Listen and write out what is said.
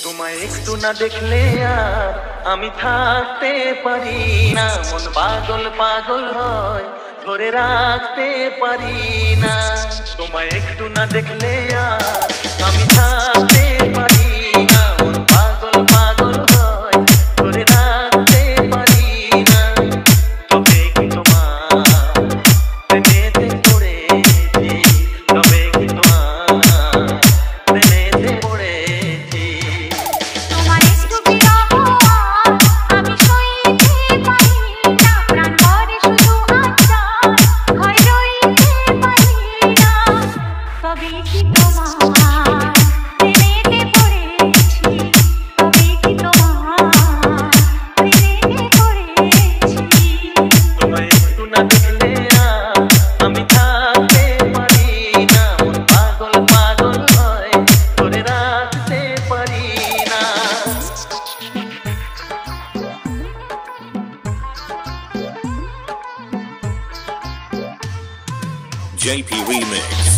তোমায় একটু না দেখলে আর আমি থাকতে পারি না, মন পাগল পাগল হয় ধরে রাখতে পারি না। তোমায় একটু না দেখলে আর আমি থাকতে পারি না, মন পাগল পাগল হয় ধরে রাখতে পারি না। তবে কি তোমার প্রেমেতে পড়েছি, তবে কি তোমার প্রেমেতে পড়েছি। তোমার একটু বিরহ আমি সইতে পারি না, প্রাণ ভরে শুধু আচার ভয় রইতে পারি না। তবে কি তোমার প্রেমেতে পড়েছি, তবে কি তোমার প্রেমেতে পড়েছি। তোমায় একটু না দেখলে আর আমি থাকতে পারি না, মন পাগল পাগল হয় ধরে রাখতে পারি না। JP Remix.